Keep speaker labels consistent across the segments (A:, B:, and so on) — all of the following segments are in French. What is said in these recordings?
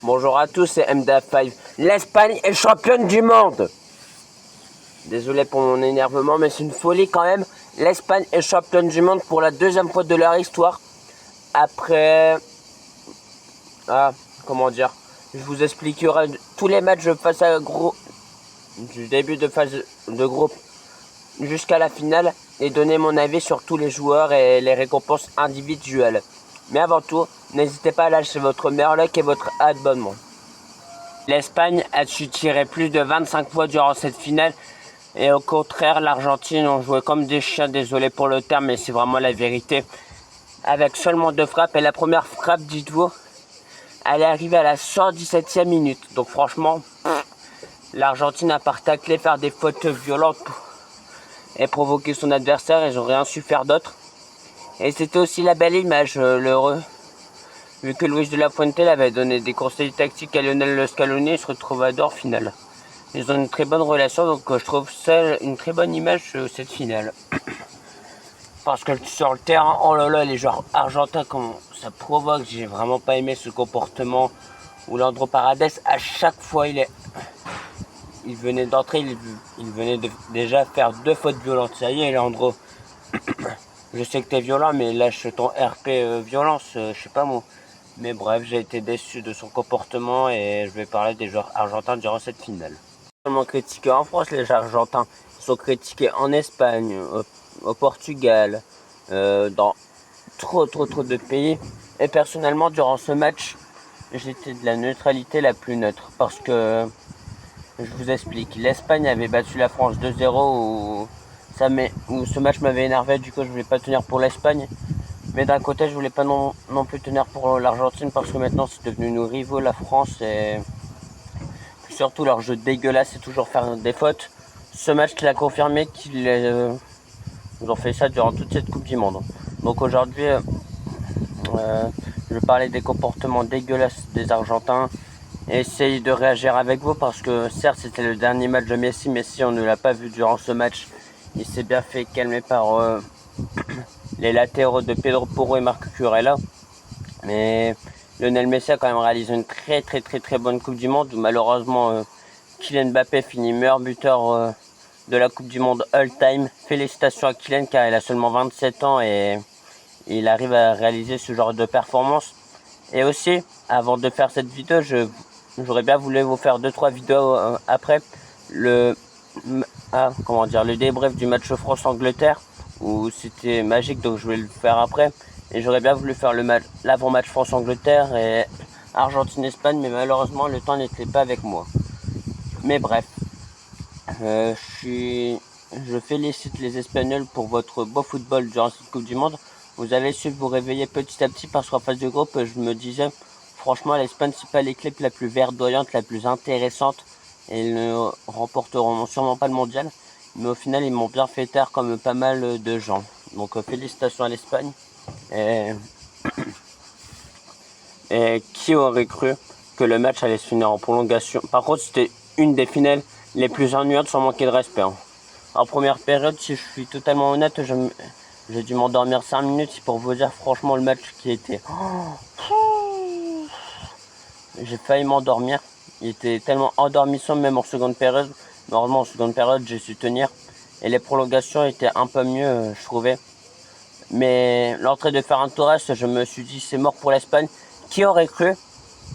A: Bonjour à tous, c'est MDA5. L'Espagne est championne du monde. Désolé pour mon énervement, mais c'est une folie quand même. L'Espagne est championne du monde pour la deuxième fois de leur histoire. Après... comment dire. Je vous expliquerai tous les matchs face à groupe. Du début de phase de groupe jusqu'à la finale. Et donner mon avis sur tous les joueurs et les récompenses individuelles. Mais avant tout, n'hésitez pas à lâcher votre meilleur like et votre abonnement. L'Espagne a su tirer plus de 25 fois durant cette finale. Et au contraire, l'Argentine ont joué comme des chiens. Désolé pour le terme, mais c'est vraiment la vérité. Avec seulement 2 frappes. Et la première frappe, dites-vous, elle est arrivée à la 117e minute. Donc franchement, l'Argentine a part tacler, faire des fautes violentes et provoquer son adversaire. Ils n'ont rien su faire d'autre. Et c'était aussi la belle image, l'heureux. Vu que Luis de la Fuente avait donné des conseils tactiques à Lionel Scaloni, il se retrouve à Dor finale. Ils ont une très bonne relation, donc je trouve ça une très bonne image cette finale. Parce que sur le terrain, oh là là, les joueurs argentins, comment ça provoque, j'ai vraiment pas aimé ce comportement. Où Leandro Paredes, à chaque fois, il venait d'entrer, il venait déjà faire 2 fautes violentes. Ça y est, Leandro, je sais que t'es violent, mais lâche ton RP violence, je sais pas moi. Mais bref, j'ai été déçu de son comportement et je vais parler des joueurs argentins durant cette finale. Seulement critiqués en France, les Argentins. Ils sont critiqués en Espagne, au Portugal, dans trop de pays. Et personnellement, durant ce match, j'étais de la neutralité la plus neutre. Parce que, je vous explique, l'Espagne avait battu la France 2-0 où ce match m'avait énervé. Du coup, je voulais pas tenir pour l'Espagne. Mais d'un côté, je voulais pas non plus tenir pour l'Argentine parce que maintenant, c'est devenu nos rivaux, la France. Et surtout, leur jeu dégueulasse, c'est toujours faire des fautes. Ce match l'a confirmé qu'ils ont fait ça durant toute cette Coupe du Monde. Donc aujourd'hui, je vais parler des comportements dégueulasses des Argentins et essayer de réagir avec vous parce que certes, c'était le dernier match de Messi. Messi, on ne l'a pas vu durant ce match. Il s'est bien fait calmer par les latéraux de Pedro Porro et Marc Cucurella. Mais Lionel Messi a quand même réalisé une très bonne Coupe du Monde où malheureusement Kylian Mbappé finit meilleur buteur de la Coupe du Monde all-time. Félicitations à Kylian car il a seulement 27 ans et il arrive à réaliser ce genre de performance. Et aussi, avant de faire cette vidéo, j'aurais bien voulu vous faire 2-3 vidéos après le débrief du match France-Angleterre où c'était magique, donc je vais le faire après. Et j'aurais bien voulu faire l'avant-match France-Angleterre et Argentine-Espagne, mais malheureusement le temps n'était pas avec moi. Mais bref, je félicite les Espagnols pour votre beau football durant cette Coupe du Monde. Vous avez su vous réveiller petit à petit parce qu'en phase de groupe, je me disais, franchement, l'Espagne, c'est pas l'équipe la plus verdoyante, la plus intéressante. Et ils ne remporteront sûrement pas le mondial. Mais au final, ils m'ont bien fait taire comme pas mal de gens. Donc félicitations à l'Espagne. Et qui aurait cru que le match allait se finir en prolongation. Par contre, c'était une des finales les plus ennuyantes sans manquer de respect. En première période, si je suis totalement honnête, j'ai dû m'endormir 5 minutes pour vous dire franchement le match qui était... J'ai failli m'endormir. Il était tellement endormissant même en seconde période. Normalement en seconde période j'ai su tenir. Et les prolongations étaient un peu mieux je trouvais. Mais l'entrée de Ferran Torres, je me suis dit c'est mort pour l'Espagne. Qui aurait cru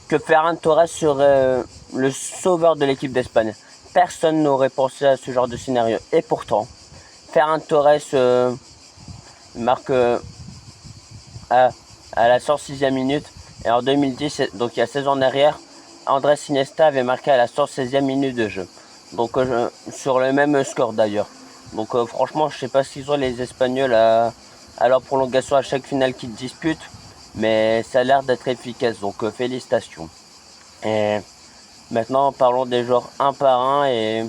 A: que Ferran Torres serait le sauveur de l'équipe d'Espagne? Personne n'aurait pensé à ce genre de scénario. Et pourtant, Ferran Torres marque à la 106e minute. Et en 2010, donc il y a 16 ans en arrière, Andrés Iniesta avait marqué à la 116e minute de jeu. Donc sur le même score d'ailleurs. Donc franchement, je sais pas s'ils ont les Espagnols à leur prolongation à chaque finale qu'ils disputent. Mais ça a l'air d'être efficace. Donc félicitations. Et maintenant, parlons des joueurs un par un et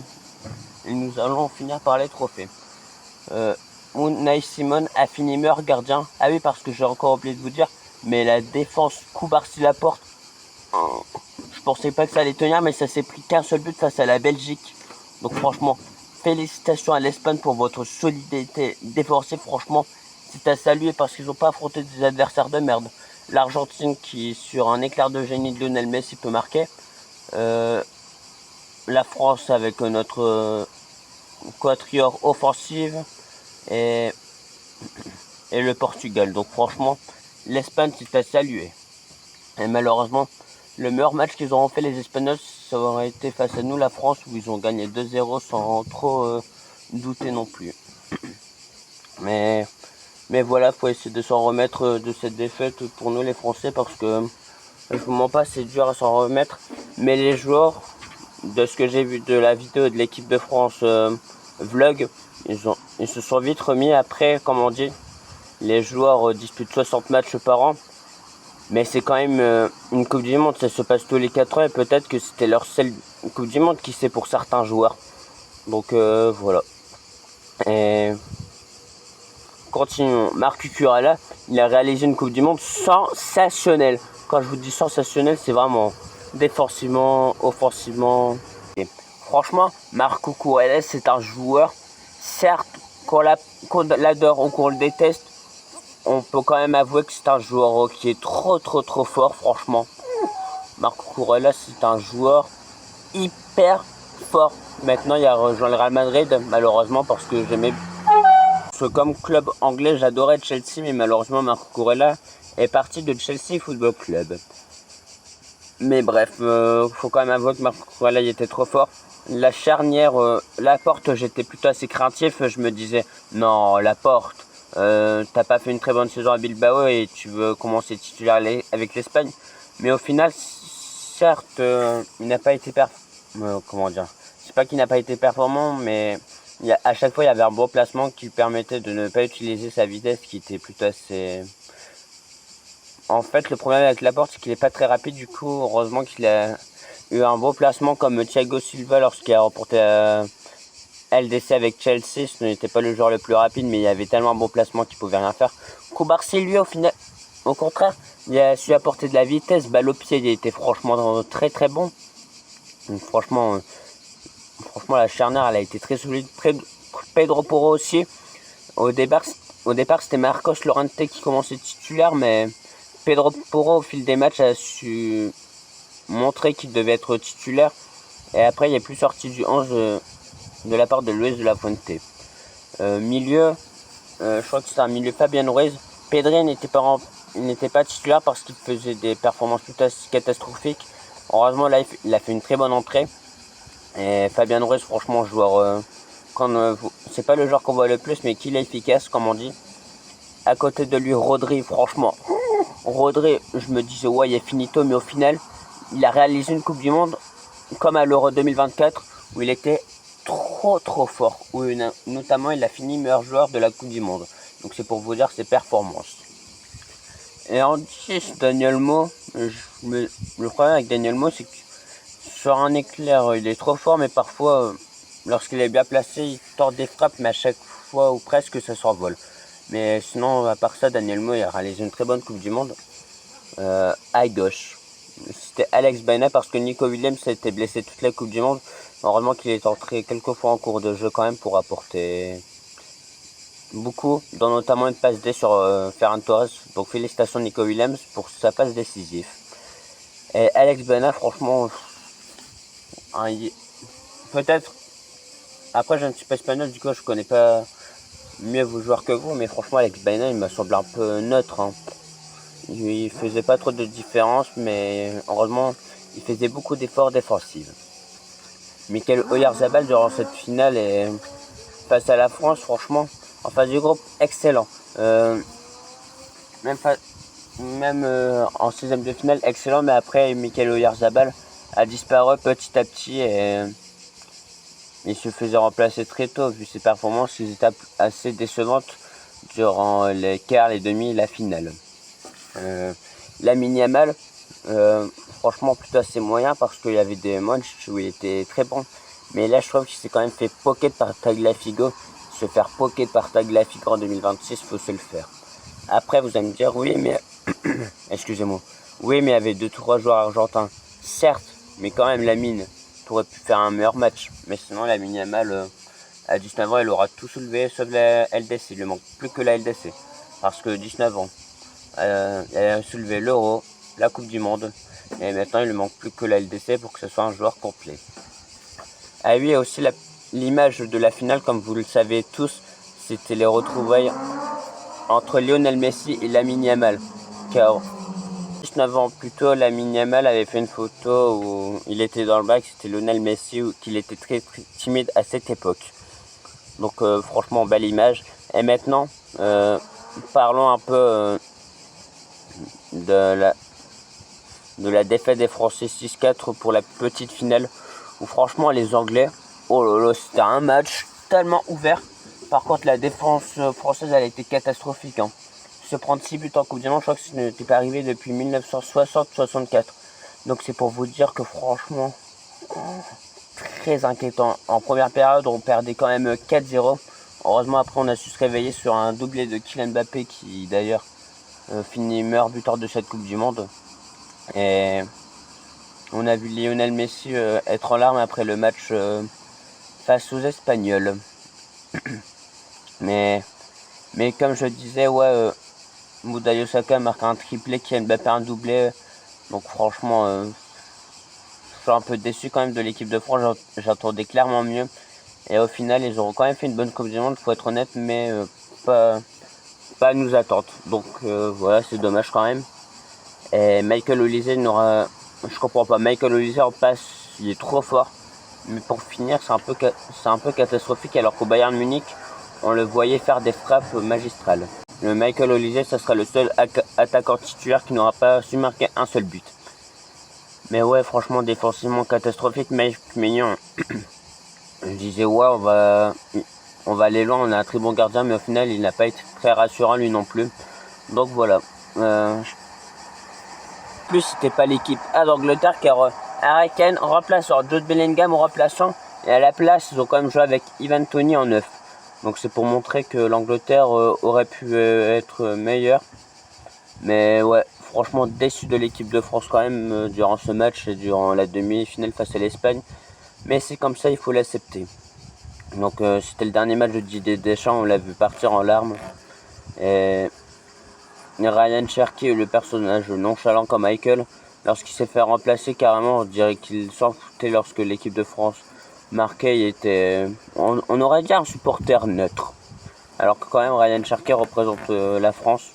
A: nous allons finir par les trophées. Unai Simon a fini meilleur gardien. Ah oui, parce que j'ai encore oublié de vous dire, mais la défense Cubarsí-Laporte, je pensais pas que ça allait tenir, mais ça s'est pris qu'un seul but face à la Belgique. Donc franchement, félicitations à l'Espagne pour votre solidité défensive. Franchement, c'est à saluer parce qu'ils n'ont pas affronté des adversaires de merde. l'Argentine qui, sur un éclair de génie de Lionel Messi, peut marquer. La France avec notre quatuor offensive et le Portugal. Donc franchement, l'Espagne c'est à saluer. Et malheureusement, le meilleur match qu'ils auront fait les Espagnols, ça aurait été face à nous, la France, où ils ont gagné 2-0 sans trop douter non plus. Mais voilà, faut essayer de s'en remettre de cette défaite pour nous les Français, parce que je vous mens pas, c'est dur à s'en remettre. Mais les joueurs, de ce que j'ai vu de la vidéo de l'équipe de France vlog, ils se sont vite remis. Après, comme on dit, les joueurs disputent 60 matchs par an. Mais c'est quand même une Coupe du Monde, ça se passe tous les 4 ans et peut-être que c'était leur seule Coupe du Monde, qui sait pour certains joueurs. Donc voilà. Et continuons. Marc Cucurella, il a réalisé une Coupe du Monde sensationnelle. Quand je vous dis sensationnelle, c'est vraiment défensivement, offensivement. Et franchement, Marc Cucurella, c'est un joueur, certes, qu'on l'adore ou qu'on le déteste, on peut quand même avouer que c'est un joueur qui est trop fort, franchement. Marc Cucurella, c'est un joueur hyper fort. Maintenant, il a rejoint le Real Madrid, malheureusement, parce que j'aimais. Parce que comme club anglais, j'adorais Chelsea, mais malheureusement, Marc Cucurella est parti de Chelsea Football Club. Mais bref, faut quand même avouer que Marc Cucurella, il était trop fort. La charnière, Laporte, j'étais plutôt assez craintif. Je me disais, non, Laporte, t'as pas fait une très bonne saison à Bilbao et tu veux commencer titulaire avec l'Espagne. Mais au final, certes, il n'a pas été comment dire, c'est pas qu'il n'a pas été performant, mais à chaque fois il y avait un bon placement qui permettait de ne pas utiliser sa vitesse, qui était plutôt assez. En fait, le problème avec Laporte, c'est qu'il n'est pas très rapide. Du coup, heureusement qu'il a eu un beau placement comme Thiago Silva lorsqu'il a remporté LDC avec Chelsea. Ce n'était pas le joueur le plus rapide, mais il avait tellement un bon placement qu'il pouvait rien faire. Koubarsi, lui, au final, au contraire, il a su apporter de la vitesse. Balle au pied, il était franchement très bon. Donc, franchement, la charnière, elle a été très solide. Pedro Porro aussi. Au départ, c'était Marcos Llorente qui commençait titulaire, mais Pedro Porro, au fil des matchs, a su montrer qu'il devait être titulaire. Et après, il n'est plus sorti du 11 de la part de Luis de la Fuente. Milieu, je crois que c'était un milieu Fabian Ruiz. Pedri n'était pas titulaire parce qu'il faisait des performances plutôt catastrophiques. Heureusement, là, il a fait une très bonne entrée. Et Fabian Ruiz, franchement, joueur, c'est pas le joueur qu'on voit le plus, mais qu'il est efficace, comme on dit. À côté de lui, Rodri, franchement. Rodri, je me disais, ouais, il est finito, mais au final, il a réalisé une Coupe du Monde, comme à l'Euro 2024, où il était trop fort. Où notamment, il a fini meilleur joueur de la Coupe du Monde. Donc c'est pour vous dire ses performances. Et en 10, Daniel Mo, le problème avec Daniel Mo, c'est que sur un éclair, il est trop fort, mais parfois, lorsqu'il est bien placé, il tord des frappes, mais à chaque fois ou presque, ça s'envole. Mais sinon, à part ça, Daniel Mo, il a réalisé une très bonne Coupe du Monde. À gauche, c'était Alex Baena, parce que Nico Williams a été blessé toute la Coupe du Monde. Heureusement qu'il est entré quelques fois en cours de jeu quand même pour apporter beaucoup, dont notamment une passe D sur Ferran Torres. Donc félicitations Nico Williams pour sa passe décisive. Et Alex Baena, franchement, peut-être, après je ne suis pas espagnol, du coup je connais pas mieux vos joueurs que vous, mais franchement Alex Baena, il me semble un peu neutre. Il faisait pas trop de différence, mais heureusement il faisait beaucoup d'efforts défensifs. Mikel Oyarzabal durant cette finale et face à la France, franchement, en phase du groupe, excellent. Même en 16e de finale, excellent, mais après Mikel Oyarzabal a disparu petit à petit et il se faisait remplacer très tôt vu ses performances. Ils étaient assez décevantes durant les quarts, les demi et la finale. Lamine Yamal, franchement plutôt assez moyen parce qu'il y avait des matchs où il était très bon. Mais là je trouve qu'il s'est quand même fait pocket par Tagliafico. Se faire pocket par Tagliafico en 2026, faut se le faire. Après vous allez me dire oui mais excusez-moi. Oui mais il y avait 2-3 joueurs argentins. Certes, mais quand même Lamine pourrait pu faire un meilleur match. Mais sinon Lamine Yamal à 19 ans il aura tout soulevé sauf la LDC. Il lui manque plus que la LDC. Parce que 19 ans. Elle a soulevé l'Euro, la Coupe du Monde. Et maintenant, il ne manque plus que la LDC pour que ce soit un joueur complet. Ah oui, et aussi l'image de la finale, comme vous le savez tous, c'était les retrouvailles entre Lionel Messi et Lamine Yamal. Car 19 ans plus tôt, Lamine Yamal avait fait une photo où il était dans le bac, c'était Lionel Messi, qu'il était très, très timide à cette époque. Donc franchement, belle image. Et maintenant, parlons un peu de la défaite des Français 6-4 pour la petite finale. Où franchement, les Anglais, oh là là, c'était un match tellement ouvert. Par contre, la défense française, elle a été catastrophique. Se prendre 6 buts en Coupe du Monde, je crois que ce n'était pas arrivé depuis 1960-64. Donc c'est pour vous dire que franchement, très inquiétant. En première période, on perdait quand même 4-0. Heureusement, après, on a su se réveiller sur un doublé de Kylian Mbappé qui, d'ailleurs, finit meilleur buteur de cette Coupe du Monde. Et on a vu Lionel Messi être en larmes après le match face aux Espagnols. mais comme je disais, ouais, Bukayo Saka marque un triplé, Kylian Mbappé un doublé. Donc franchement, je suis un peu déçu quand même de l'équipe de France. J'attendais clairement mieux. Et au final, ils auront quand même fait une bonne Coupe du Monde, faut être honnête, mais pas à nous attendre. Donc voilà, c'est dommage quand même. Et Michael Olise n'aura... Je comprends pas, Michael Olise en passe, il est trop fort. Mais pour finir, c'est un peu catastrophique, alors qu'au Bayern Munich, on le voyait faire des frappes magistrales. Le Michael Olise, ça sera le seul attaquant titulaire qui n'aura pas su marquer un seul but. Mais ouais, franchement, défensivement catastrophique. Mike Maignan, je disais, ouais, on va aller loin, on a un très bon gardien, mais au final, il n'a pas été très rassurant lui non plus. Donc voilà. Plus c'était pas l'équipe A d'Angleterre, car Harry Kane remplaçant, Jude Bellingham remplaçant, et à la place, ils ont quand même joué avec Ivan Toney en 9. Donc c'est pour montrer que l'Angleterre aurait pu être meilleure. Mais ouais, franchement déçu de l'équipe de France quand même durant ce match et durant la demi-finale face à l'Espagne. Mais c'est comme ça, il faut l'accepter. Donc c'était le dernier match de Didier Deschamps, on l'a vu partir en larmes. Et Ryan Cherky, le personnage nonchalant comme Michael, lorsqu'il s'est fait remplacer carrément, on dirait qu'il s'en foutait lorsque l'équipe de France marquait. Il était, on aurait dit un supporter neutre. Alors que quand même Ryan Cherky représente la France.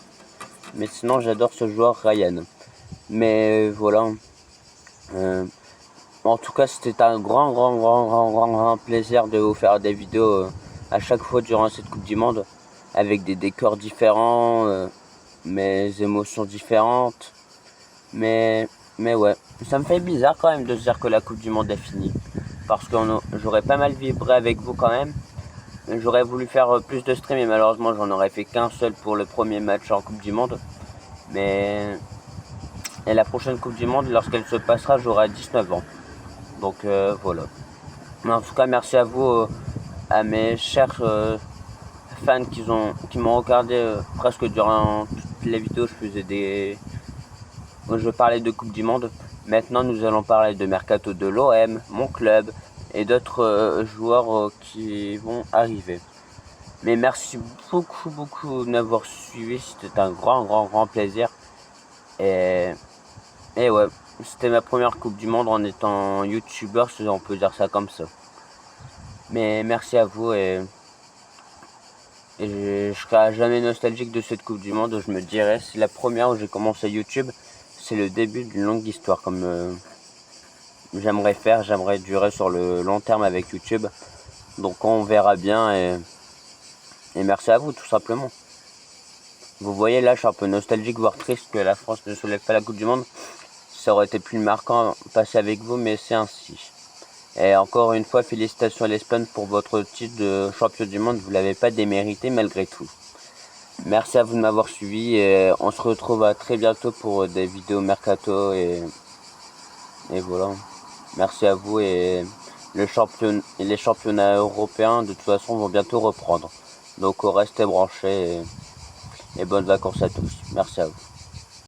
A: Mais sinon j'adore ce joueur Ryan. Mais voilà. En tout cas, c'était un grand plaisir de vous faire des vidéos à chaque fois durant cette Coupe du Monde, avec des décors différents, mes émotions différentes. Mais ouais, ça me fait bizarre quand même de se dire que la Coupe du Monde est finie. Parce que j'aurais pas mal vibré avec vous quand même. J'aurais voulu faire plus de streams, mais malheureusement j'en aurais fait qu'un seul pour le premier match en Coupe du Monde. Mais et la prochaine Coupe du Monde, lorsqu'elle se passera, j'aurai 19 ans. Donc voilà. Mais en tout cas, merci à vous, à mes chers fans qui m'ont regardé presque durant toutes les vidéos. Je parlais de Coupe du Monde. Maintenant, nous allons parler de Mercato de l'OM, mon club, et d'autres joueurs qui vont arriver. Mais merci beaucoup de m'avoir suivi. C'était un grand plaisir. Et ouais, c'était ma première Coupe du Monde en étant youtubeur, si on peut dire ça comme ça. Mais merci à vous et je serai à jamais nostalgique de cette Coupe du Monde. Je me dirais, c'est la première où j'ai commencé YouTube. C'est le début d'une longue histoire comme j'aimerais durer sur le long terme avec YouTube. Donc on verra bien et merci à vous tout simplement. Vous voyez là, je suis un peu nostalgique, voire triste que la France ne soulève pas la Coupe du Monde. Ça aurait été plus marquant passer avec vous, mais c'est ainsi. Et encore une fois, félicitations à l'Espagne pour votre titre de champion du monde. Vous ne l'avez pas démérité malgré tout. Merci à vous de m'avoir suivi et on se retrouve à très bientôt pour des vidéos mercato et voilà. Merci à vous et les championnats européens de toute façon vont bientôt reprendre. Donc restez branchés et bonnes vacances à tous. Merci à vous.